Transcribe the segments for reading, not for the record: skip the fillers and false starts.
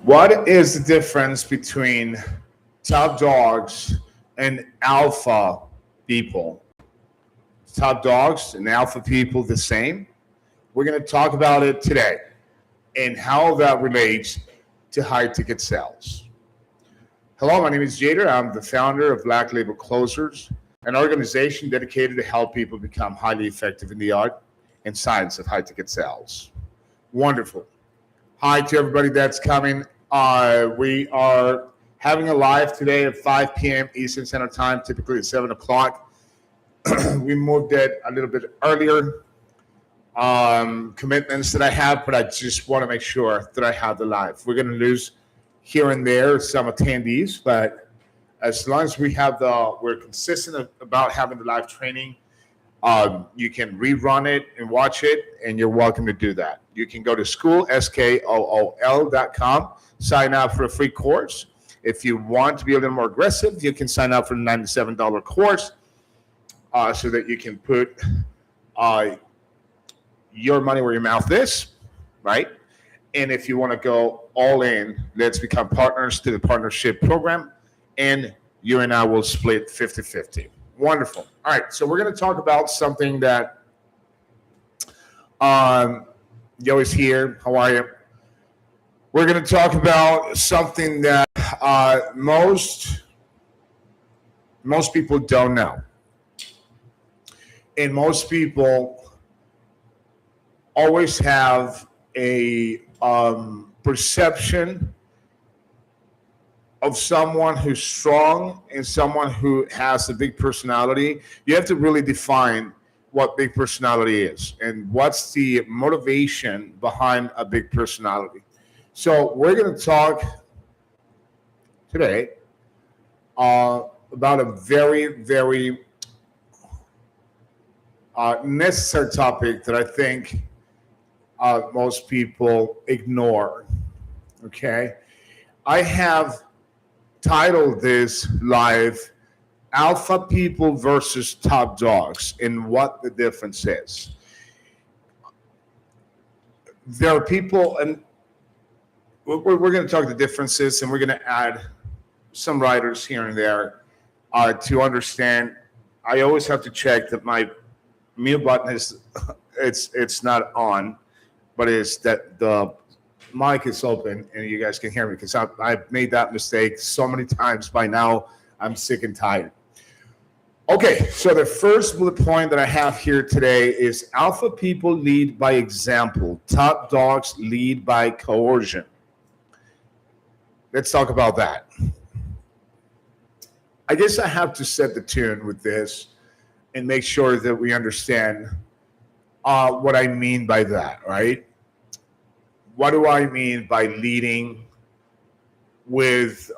What is the difference between top dogs and alpha people? Top dogs and alpha people the same? We're going to talk about it today and how that relates to high ticket sales. Hello, my name is Jader. I'm the founder of Black Label Closers, an organization dedicated to help people become highly effective in the art and science of high ticket sales. Wonderful. Hi to everybody that's coming. We are having a live today at 5 p.m. Eastern Standard Time, typically at 7 o'clock. We moved it a little bit earlier. Commitments that I have, but I just want to make sure that I have the live. We're going to lose here and there some attendees, but as long as we're consistent about having the live training, you can rerun it and watch it, and you're welcome to do that. You can go to school.com, sign up for a free course. If you want to be a little more aggressive, you can sign up for the $97 course so that you can put your money where your mouth is, right? And if you want to go all in, let's become partners to the partnership program, and you and I will split 50-50. Wonderful. All right, so we're going to talk about something that Yo is here. How are you? We're going to talk about something that most people don't know. And most people always have a perception of someone who's strong and someone who has a big personality. You have to really define what big personality is and what's the motivation behind a big personality. So we're going to talk today about a very, very necessary topic that I think most people ignore. Okay, I have titled this live Alpha People versus Top Dogs and what the difference is. There are people, and we're going to talk the differences, and we're going to add some writers here and there to understand. I always have to check that my mute button is it's not on, but it's that the mic is open and you guys can hear me, because I've made that mistake so many times by now. I'm sick and tired. Okay, so the first bullet point that I have here today is alpha people lead by example. Top dogs lead by coercion. Let's talk about that. I guess I have to set the tune with this and make sure that we understand what I mean by that, right? What do I mean by leading with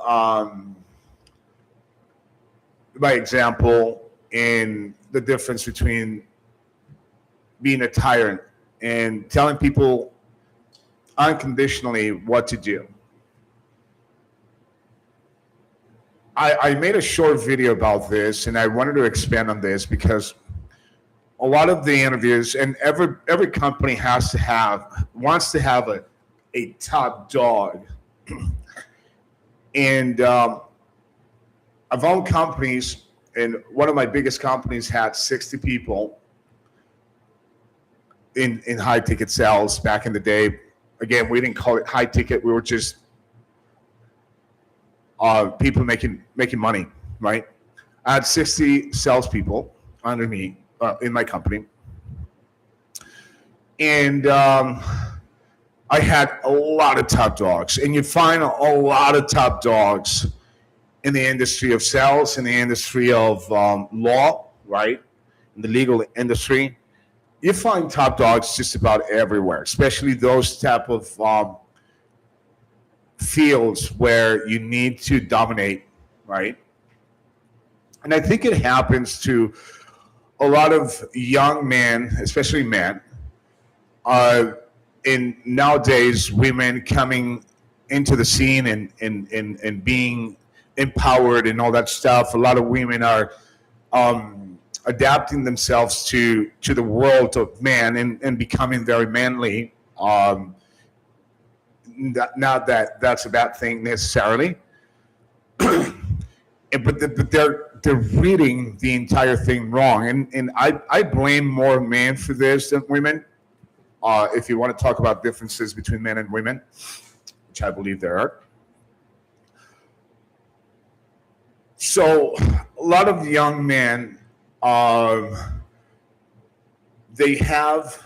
by example, and the difference between being a tyrant and telling people unconditionally what to do? I made a short video about this, and I wanted to expand on this because a lot of the interviews, and every company wants to have a top dog. And I've owned companies, and one of my biggest companies had 60 people in high ticket sales back in the day. Again, we didn't call it high ticket. We were just people making money, right? I had 60 salespeople under me in my company. And I had a lot of top dogs. And you find a lot of top dogs in the industry of sales, in the industry of law, right? In the legal industry. You find top dogs just about everywhere, especially those type of fields where you need to dominate, right? And I think it happens to a lot of young men, especially men, and nowadays women coming into the scene and being empowered and all that stuff. A lot of women are adapting themselves to the world of man and becoming very manly. Not that that's a bad thing necessarily, but they're reading the entire thing wrong, and I blame more men for this than women. If you want to talk about differences between men and women, which I believe there are. So a lot of young men, they have,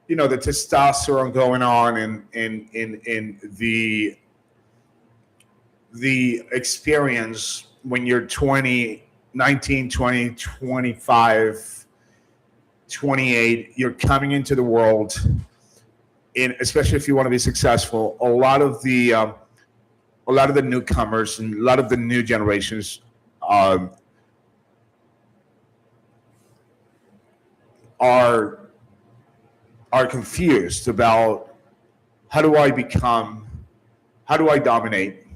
the testosterone going on, and in the experience when you're 20, 19, 20, 25, 28, you're coming into the world, and especially if you want to be successful, a lot of the newcomers and a lot of the new generations are confused about how do I dominate,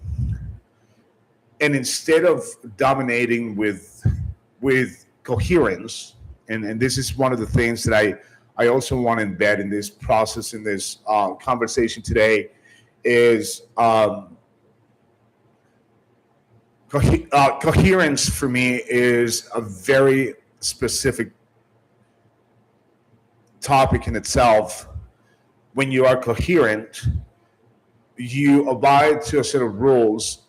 and instead of dominating with coherence, and this is one of the things that I also want to embed in this process, in this conversation today, is coherence for me is a very specific topic in itself. When you are coherent, you abide to a set of rules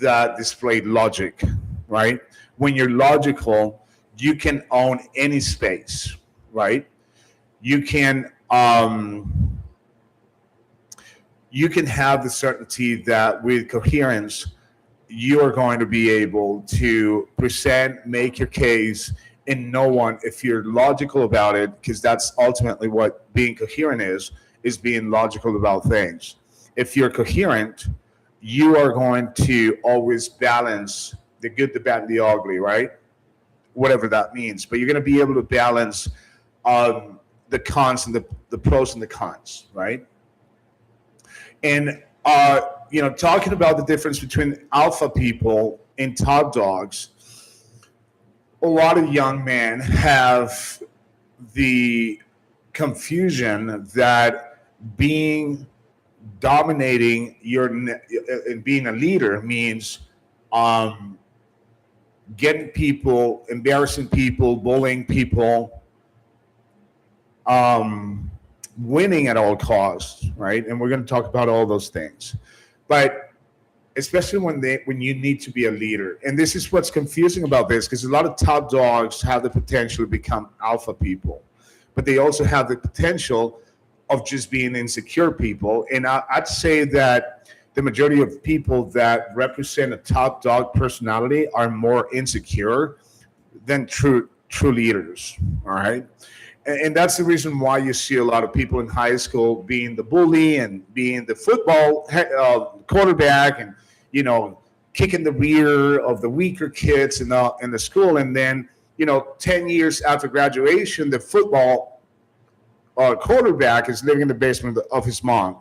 that display logic, right? When you're logical, you can own any space, right? You can have the certainty that with coherence, you are going to be able to present, make your case, and no one, if you're logical about it, because that's ultimately what being coherent is being logical about things. If you're coherent, you are going to always balance the good, the bad, and the ugly, right? Whatever that means. But you're going to be able to balance the cons and the pros and the cons, right? And, talking about the difference between alpha people and top dogs, a lot of young men have the confusion that dominating and being a leader means getting people, embarrassing people, bullying people, winning at all costs, right? And we're going to talk about all those things, but especially when you need to be a leader. And this is what's confusing about this, because a lot of top dogs have the potential to become alpha people, but they also have the potential of just being insecure people. And I'd say that the majority of people that represent a top dog personality are more insecure than true leaders, all right? And that's the reason why you see a lot of people in high school being the bully and being the football quarterback, and kicking the rear of the weaker kids in the school. And then 10 years after graduation, the football quarterback is living in the basement of his mom,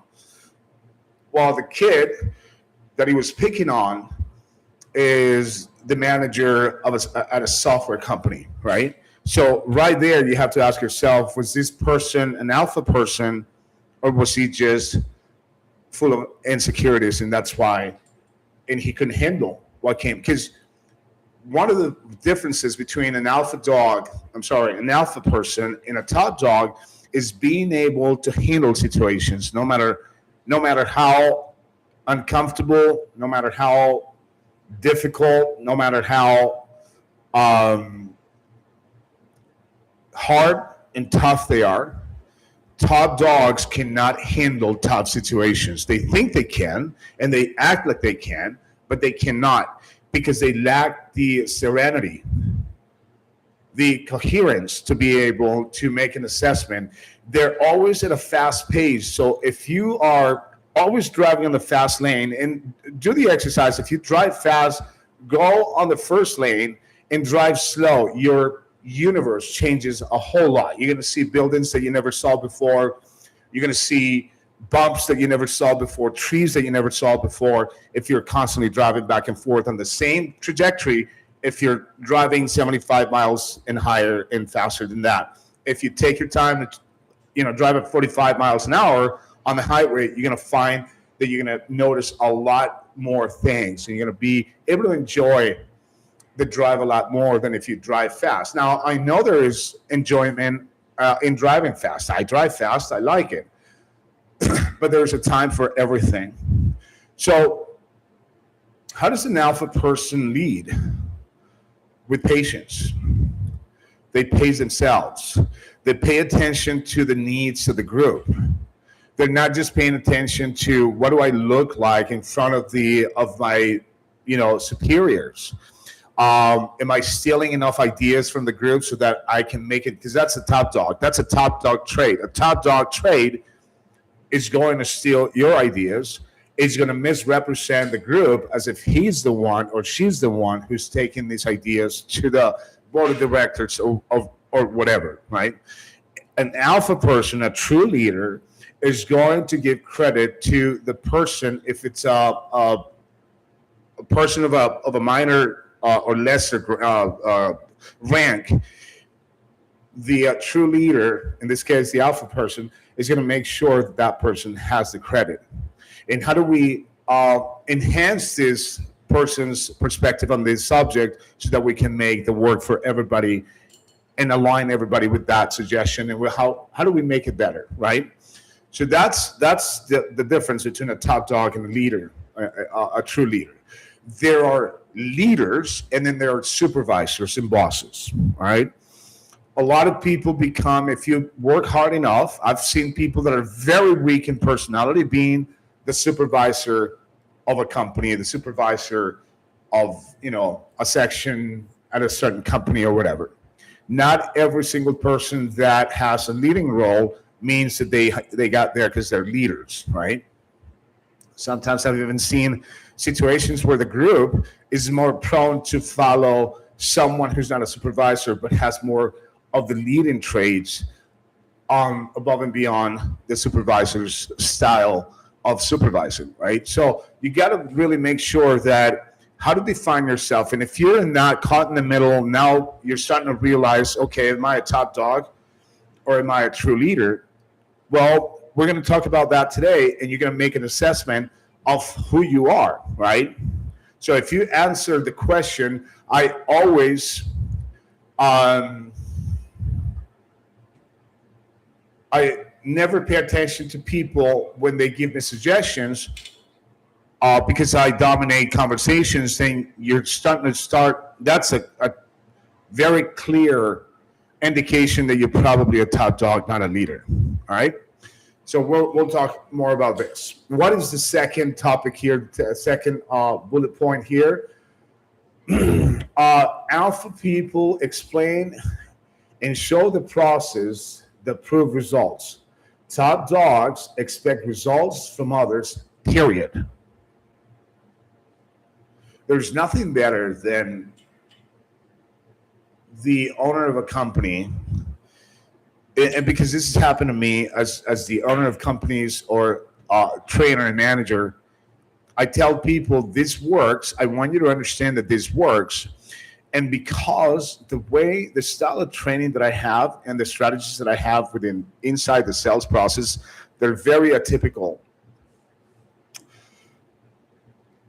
while the kid that he was picking on is the manager at a software company, right? So right there, you have to ask yourself, was this person an alpha person, or was he just full of insecurities, and that's why, and he couldn't handle what came? Because one of the differences between an alpha person and a top dog is being able to handle situations, no matter how uncomfortable, no matter how difficult, no matter how hard and tough they are. Top dogs cannot handle tough situations. They think they can, and they act like they can, but they cannot, because they lack the serenity, the coherence to be able to make an assessment. They're always at a fast pace. So if you are always driving on the fast lane, and do the exercise, if you drive fast, go on the first lane and drive slow, your universe changes a whole lot. You're going to see buildings that you never saw before. You're going to see bumps that you never saw before, trees that you never saw before, if you're constantly driving back and forth on the same trajectory. If you're driving 75 miles and higher and faster than that, if you take your time to drive at 45 miles an hour, On the highway, you're going to find that you're going to notice a lot more things, and you're going to be able to enjoy the drive a lot more than if you drive fast. Now, I know there is enjoyment in driving fast. I drive fast, I like it, but there's a time for everything. So, how does an alpha person lead? With patience. They pace themselves. They pay attention to the needs of the group. They're not just paying attention to what do I look like in front of my superiors. Am I stealing enough ideas from the group so that I can make it? Because that's a top dog. That's a top dog trait. A top dog trait is going to steal your ideas. It's going to misrepresent the group as if he's the one or she's the one who's taking these ideas to the board of directors or whatever, right? An alpha person, a true leader, is going to give credit to the person if it's a person of a minor or lesser rank. The true leader, in this case the alpha person, is going to make sure that person has the credit. And how do we enhance this person's perspective on this subject so that we can make the work for everybody and align everybody with that suggestion? And how do we make it better, right? So that's the difference between a top dog and a leader, a true leader. There are leaders, and then there are supervisors and bosses, all right? A lot of people become, if you work hard enough, I've seen people that are very weak in personality being the supervisor of a company, the supervisor of, a section at a certain company or whatever. Not every single person that has a leading role means that they got there because they're leaders, right? Sometimes I've even seen situations where the group is more prone to follow someone who's not a supervisor but has more of the leading traits above and beyond the supervisor's style of supervising, right? So you got to really make sure that how to define yourself. And if you're not caught in the middle, now you're starting to realize, okay, am I a top dog or am I a true leader? Well, we're going to talk about that today, and you're going to make an assessment of who you are, right? So if you answer the question, I always, I never pay attention to people when they give me suggestions because I dominate conversations, saying you're starting to start. That's a very clear indication that you're probably a top dog, not a leader. All right. So we'll talk more about this. What is the second topic here? Second bullet point here. Alpha people explain and show the process that prove results. Top dogs expect results from others, period. There's nothing better than the owner of a company, and because this has happened to me as the owner of companies or trainer and manager, I tell people this works. I want you to understand that this works. And because the style of training that I have and the strategies that I have inside the sales process, they're very atypical.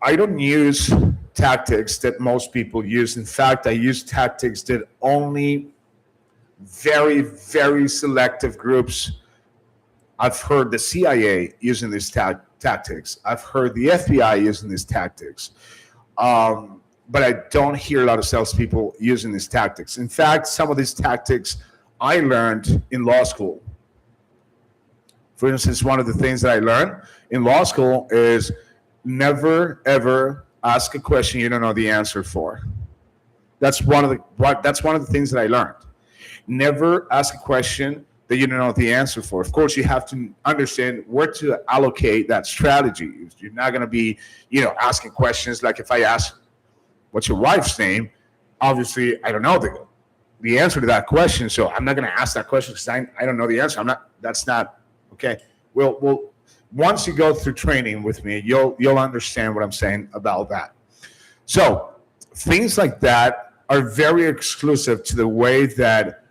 I don't use tactics that most people use. In fact, I use tactics that only very, very selective groups. I've heard the CIA using these tactics. I've heard the FBI using these tactics. But I don't hear a lot of salespeople using these tactics. In fact, some of these tactics I learned in law school. For instance, one of the things that I learned in law school is never, ever ask a question you don't know the answer for. That's one of the things that I learned. Never ask a question that you don't know the answer for. Of course, you have to understand where to allocate that strategy. You're not going to be, asking questions like if I ask, what's your wife's name? Obviously, I don't know the answer to that question, so I'm not going to ask that question because I don't know the answer. That's not okay. Well, once you go through training with me, you'll understand what I'm saying about that. So things like that are very exclusive to the way that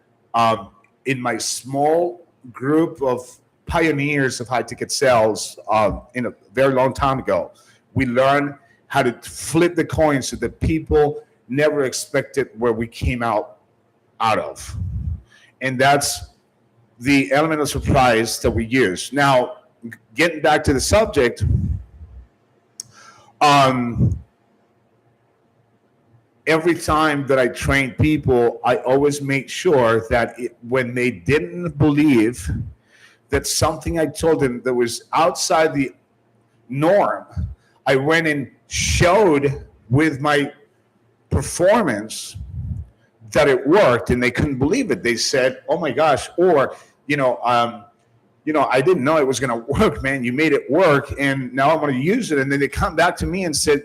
in my small group of pioneers of high ticket sales in a very long time ago. We learned how to flip the coin so that people never expected where we came out of. And that's the element of surprise that we use. Now, getting back to the subject, every time that I train people, I always make sure that when they didn't believe that something I told them that was outside the norm, I went and showed with my performance that it worked, and they couldn't believe it. They said, "Oh my gosh!" Or, I didn't know it was going to work, man. You made it work, and now I'm going to use it. And then they come back to me and said,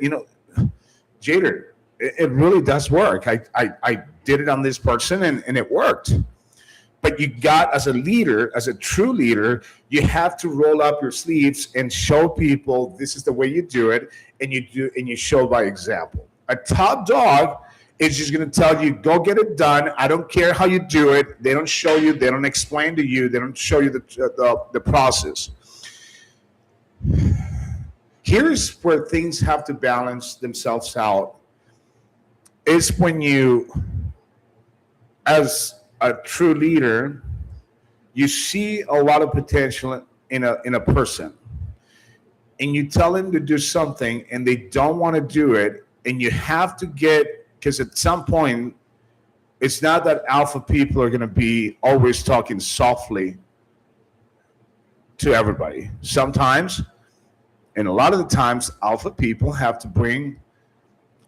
Jader, it really does work. I did it on this person, and it worked. But you got, as a leader, as a true leader, you have to roll up your sleeves and show people this is the way you do it, and you show by example. A top dog is just going to tell you, go get it done. I don't care how you do it. They don't show you. They don't explain to you. They don't show you the process. Here's where things have to balance themselves out. Is when you, as a true leader, you see a lot of potential in a person, and you tell them to do something and they don't want to do it, and you have to because at some point, it's not that alpha people are going to be always talking softly to everybody. Sometimes, and a lot of the times, alpha people have to bring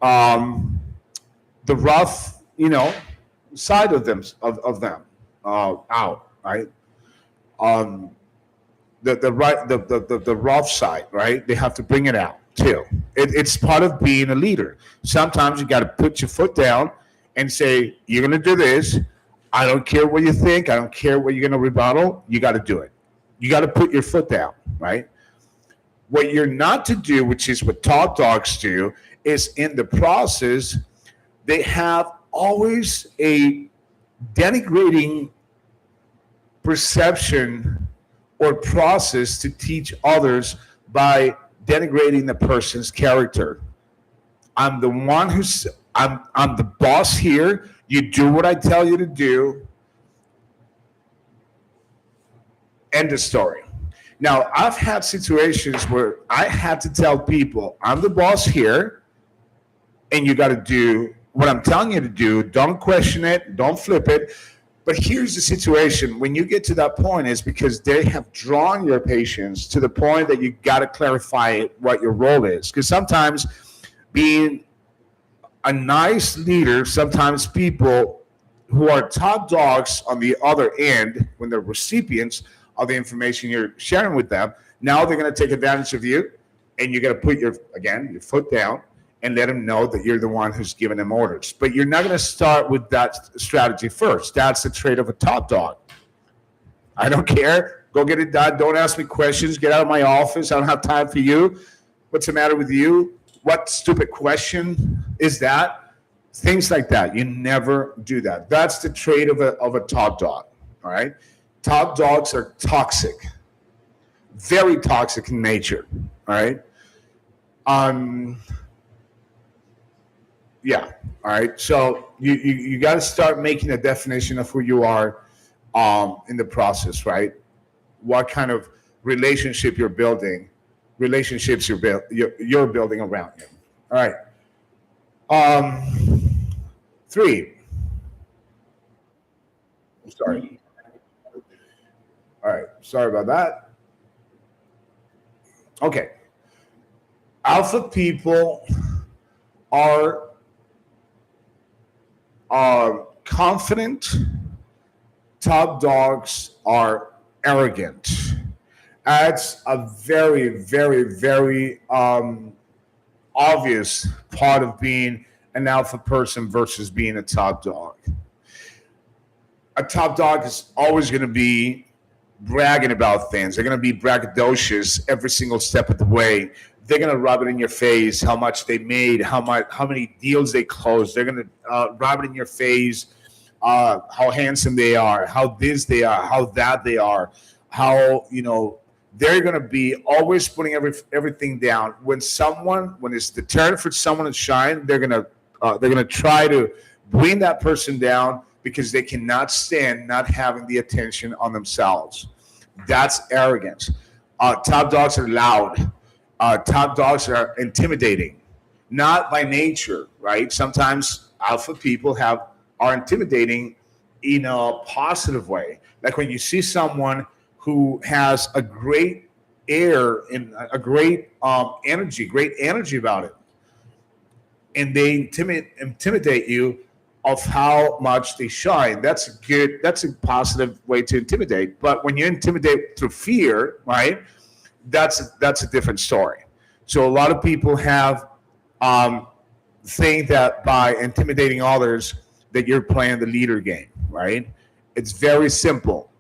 the rough, side of them out, right? The rough side, right? They have to bring it out too. It's part of being a leader. Sometimes you got to put your foot down and say, "You're going to do this. I don't care what you think. I don't care what you're going to rebuttal. You got to do it. You got to put your foot down, right?" What you're not to do, which is what top dogs do, is in the process, they have always a denigrating perception or process to teach others by denigrating the person's character. I'm the one I'm the boss here. You do what I tell you to do. End of story. Now, I've had situations where I had to tell people, I'm the boss here, and you got to do what I'm telling you to do. Don't question it. Don't flip it. But here's the situation. When you get to that point, is because they have drawn your patience to the point that you got to clarify what your role is. Because sometimes being a nice leader, sometimes people who are top dogs on the other end, when they're recipients of the information you're sharing with them, now they're going to take advantage of you, and you got to put your foot down and let them know that you're the one who's giving them orders. But you're not going to start with that strategy first. That's the trait of a top dog. I don't care. Go get it done. Don't ask me questions. Get out of my office. I don't have time for you. What's the matter with you? What stupid question is that? Things like that. You never do that. That's the trait of a top dog. All right? Top dogs are toxic. Very toxic in nature. All right? Yeah. All right. So you got to start making a definition of who you are in the process, right? What kind of relationship you're building, relationships you're building around you. All right. 3. Sorry. All right. Sorry about that. Okay. Alpha people are confident. Top dogs are arrogant. That's a very, very, very obvious part of being an alpha person versus being a top dog. A top dog is always going to be bragging about things. They're going to be braggadocious every single step of the way. They're going to rub it in your face how much they made, how many deals they closed. They're going to rub it in your face how handsome they are, how this they are, how that they are. how they're going to be always putting everything down. When it's the turn for someone to shine, they're gonna try to bring that person down because they cannot stand not having the attention on themselves. That's arrogance. Top dogs are loud. Top dogs are intimidating, not by nature, right? Sometimes alpha people are intimidating in a positive way. Like when you see someone who has a great air and a great great energy about it, and they intimidate you of how much they shine. That's a positive way to intimidate. But when you intimidate through fear, right? That's a different story. So a lot of people have think that by intimidating others that you're playing the leader game, right? It's very simple,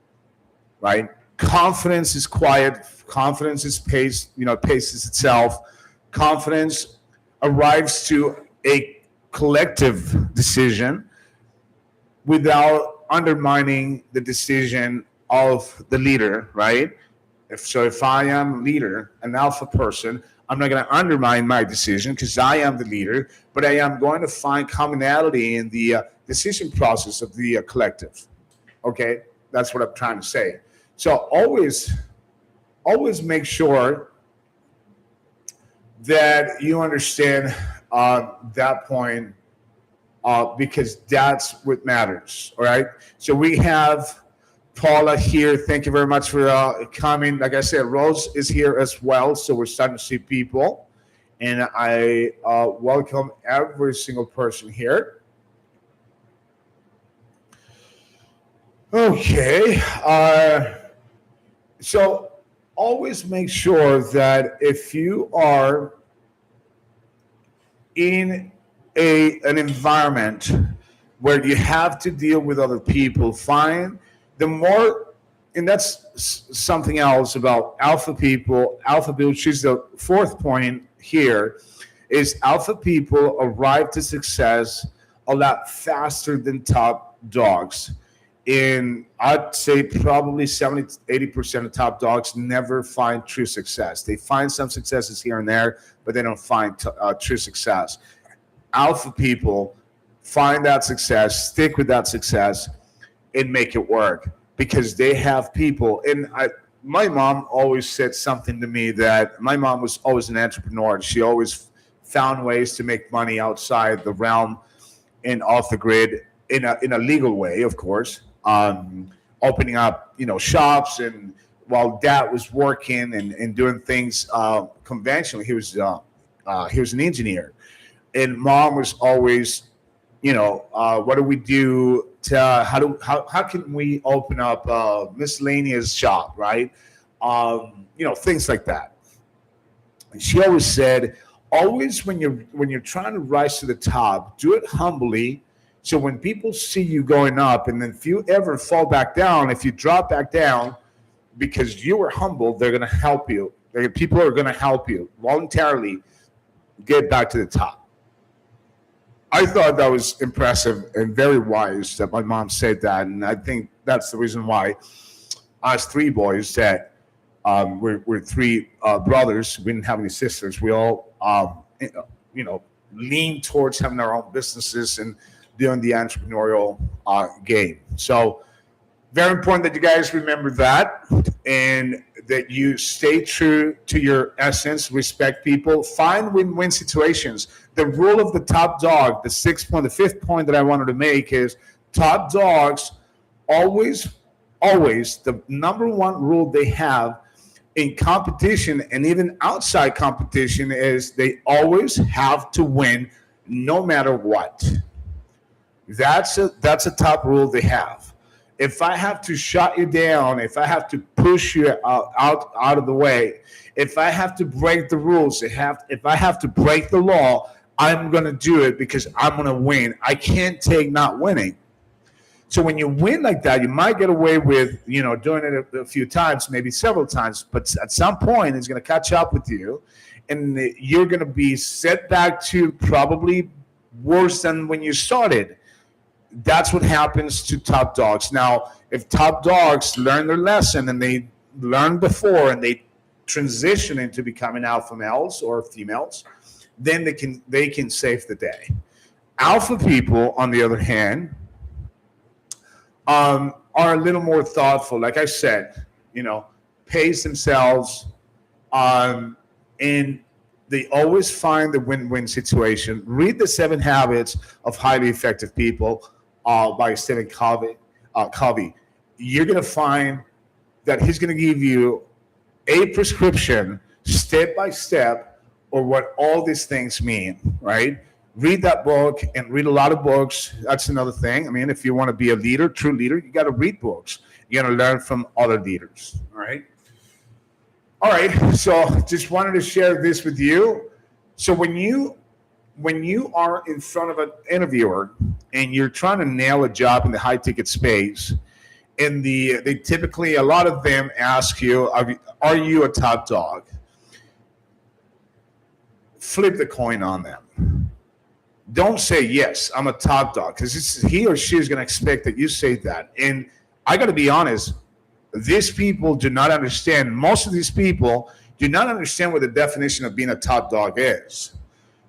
right? Confidence is quiet. Confidence is paces itself. Confidence arrives to a collective decision without undermining the decision of the leader, right? If I am leader, an alpha person, I'm not going to undermine my decision because I am the leader, but I am going to find commonality in the decision process of the collective. Okay, that's what I'm trying to say. So always make sure that you understand that point because that's what matters. All right. So we have Paula here. Thank you very much for coming. Like I said, Rose is here as well. So we're starting to see people. And I welcome every single person here. Okay. So always make sure that if you are in an environment where you have to deal with other people, find the more, and that's something else about alpha people. Alpha people, which is the fourth point here, is alpha people arrive to success a lot faster than top dogs. In I'd say probably 70-80% of top dogs never find true success. They find some successes here and there, but they don't find true success. Alpha people find that success, stick with that success, and make it work because they have people. And my mom always said something to me that my mom was always an entrepreneur. She always found ways to make money outside the realm and off the grid in a legal way, of course. Opening up, shops, and while dad was working and doing things conventionally, he was an engineer, and mom was always, what do we do to how can we open up a miscellaneous shop, right? Things like that. And she always said, always when you're trying to rise to the top, do it humbly. So when people see you going up, and then if you ever fall back down, if you drop back down because you were humble, they're going to help you. People are going to help you voluntarily get back to the top. I thought that was impressive and very wise that my mom said that. And I think that's the reason why us three boys that we're three brothers, we didn't have any sisters. We all, lean towards having our own businesses and doing the entrepreneurial game. So very important that you guys remember that and that you stay true to your essence, respect people, find win-win situations. The rule of the top dog, the fifth point that I wanted to make is top dogs always, the number one rule they have in competition and even outside competition is they always have to win no matter what. That's a top rule they have. If I have to shut you down, if I have to push you out of the way, if I have to break the rules, if I have to break the law, I'm going to do it because I'm going to win. I can't take not winning. So when you win like that, you might get away with, doing it a few times, maybe several times, but at some point it's going to catch up with you and you're going to be set back to probably worse than when you started. That's what happens to top dogs. Now, if top dogs learn their lesson and they learned before and they transition into becoming alpha males or females, then they can save the day. Alpha people, on the other hand, are a little more thoughtful. Like I said, pace themselves, and they always find the win-win situation. Read The 7 Habits of Highly Effective People by Stephen Covey. You're going to find that he's going to give you a prescription step by step or what all these things mean, right? Read that book and read a lot of books. That's another thing. I mean, if you want to be a leader, true leader, you got to read books. You got to learn from other leaders, all right? All right, so just wanted to share this with you. So when you are in front of an interviewer and you're trying to nail a job in the high ticket space, and they typically, a lot of them ask you, are you a top dog? Flip the coin on them. Don't say, yes, I'm a top dog, because he or she is going to expect that you say that. And I got to be honest, these people do not understand. Most of these people do not understand what the definition of being a top dog is.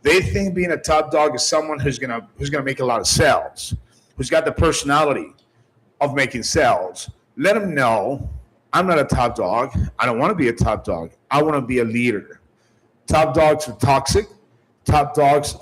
They think being a top dog is someone who's gonna make a lot of sales, who's got the personality of making sales. Let them know, I'm not a top dog. I don't want to be a top dog. I want to be a leader. Top dogs are toxic. Top dogs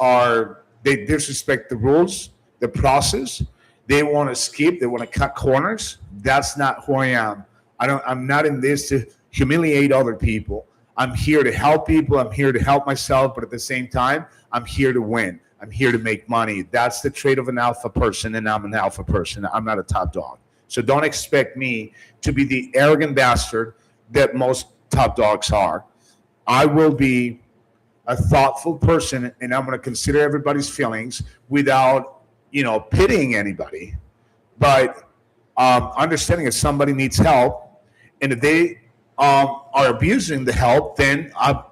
they disrespect the rules, the process. They want to skip. They want to cut corners. That's not who I am. I'm not in this to humiliate other people. I'm here to help people. I'm here to help myself, but at the same time, I'm here to win. I'm here to make money. That's the trait of an alpha person, and I'm an alpha person. I'm not a top dog. So don't expect me to be the arrogant bastard that most top dogs are. I will be a thoughtful person, and I'm going to consider everybody's feelings without, pitying anybody, but understanding if somebody needs help, and if they are abusing the help, then I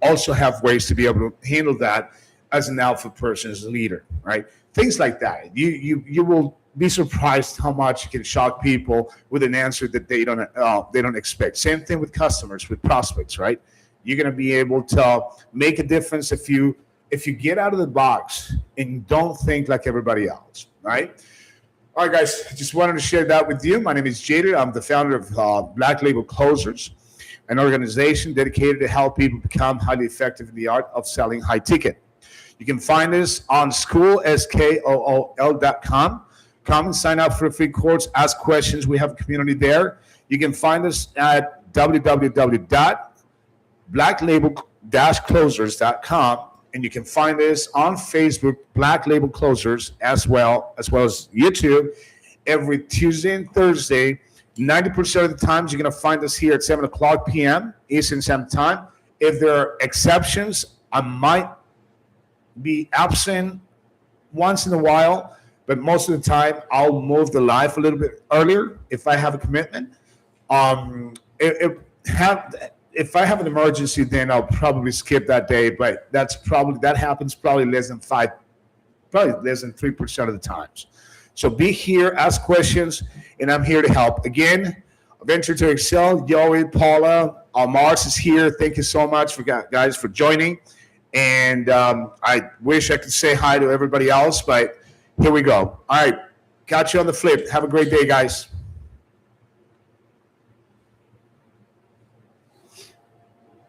also have ways to be able to handle that as an alpha person, as a leader, right? Things like that. You will be surprised how much you can shock people with an answer that they don't expect. Same thing with customers, with prospects, right? You're going to be able to make a difference if you get out of the box and don't think like everybody else, right? All right, guys, just wanted to share that with you. My name is Jader. I'm the founder of Black Label Closers, an organization dedicated to help people become highly effective in the art of selling high ticket. You can find us on schoolskool.com. Come and sign up for a free course, ask questions. We have a community there. You can find us at www.blacklabel-closers.com. And you can find us on Facebook, Black Label Closers, as well as YouTube, every Tuesday and Thursday. 90% of the times you're going to find us here at 7 o'clock p.m. Eastern Standard Time. If there are exceptions, I might be absent once in a while, but most of the time I'll move the live a little bit earlier if I have a commitment. If I have an emergency, then I'll probably skip that day, but that happens probably less than 3% of the times. So be here, ask questions, and I'm here to help. Again, Venture to Excel, Joey, Paula, Mars is here. Thank you so much, guys, for joining. And I wish I could say hi to everybody else, but here we go. All right, got you on the flip. Have a great day, guys.